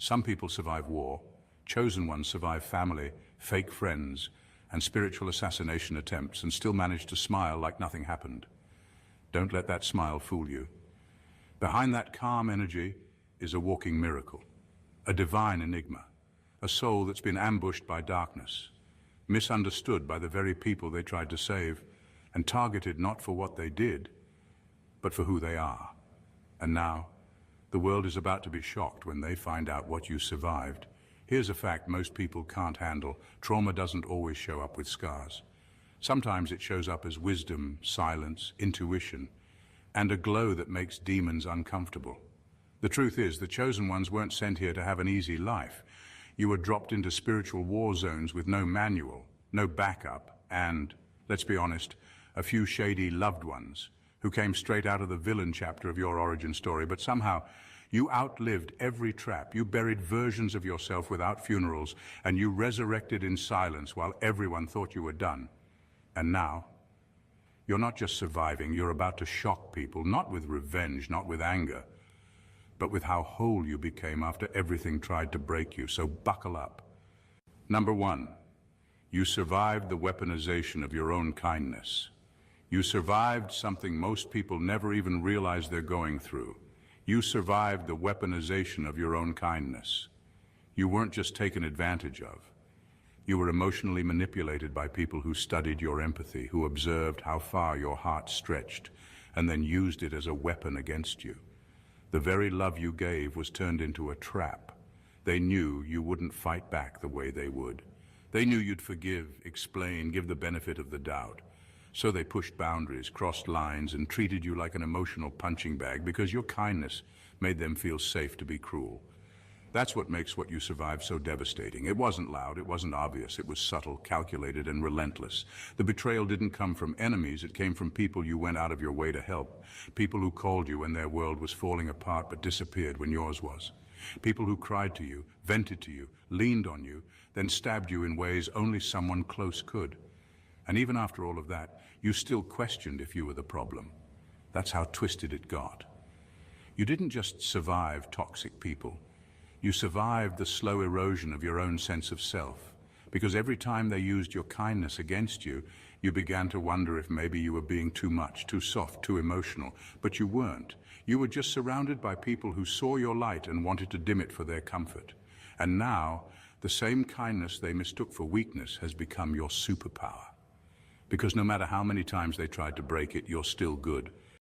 Some people survive war, chosen ones survive family, fake friends, and spiritual assassination attempts and still manage to smile like nothing happened. Don't let that smile fool you. Behind that calm energy is a walking miracle, a divine enigma, a soul that's been ambushed by darkness, misunderstood by the very people they tried to save, and targeted not for what they did, but for who they are. And now, the world is about to be shocked when they find out what you survived. Here's a fact most people can't handle. Trauma doesn't always show up with scars. Sometimes it shows up as wisdom, silence, intuition, and a glow that makes demons uncomfortable. The truth is, the chosen ones weren't sent here to have an easy life. You were dropped into spiritual war zones with no manual, no backup, and, let's be honest, a few shady loved ones who came straight out of the villain chapter of your origin story, but somehow you outlived every trap. You buried versions of yourself without funerals, and you resurrected in silence while everyone thought you were done. And now, you're not just surviving, you're about to shock people, not with revenge, not with anger, but with how whole you became after everything tried to break you. So buckle up. Number one, you survived the weaponization of your own kindness. You survived something most people never even realize they're going through. You survived the weaponization of your own kindness. You weren't just taken advantage of. You were emotionally manipulated by people who studied your empathy, who observed how far your heart stretched, and then used it as a weapon against you. The very love you gave was turned into a trap. They knew you wouldn't fight back the way they would. They knew you'd forgive, explain, give the benefit of the doubt. So they pushed boundaries, crossed lines, and treated you like an emotional punching bag because your kindness made them feel safe to be cruel. That's what makes what you survived so devastating. It wasn't loud, it wasn't obvious, it was subtle, calculated, and relentless. The betrayal didn't come from enemies, it came from people you went out of your way to help. People who called you when their world was falling apart but disappeared when yours was. People who cried to you, vented to you, leaned on you, then stabbed you in ways only someone close could. And even after all of that, you still questioned if you were the problem. That's how twisted it got. You didn't just survive toxic people. You survived the slow erosion of your own sense of self. Because every time they used your kindness against you, you began to wonder if maybe you were being too much, too soft, too emotional. But you weren't. You were just surrounded by people who saw your light and wanted to dim it for their comfort. And now, the same kindness they mistook for weakness has become your superpower. Because no matter how many times they tried to break it, you're still good.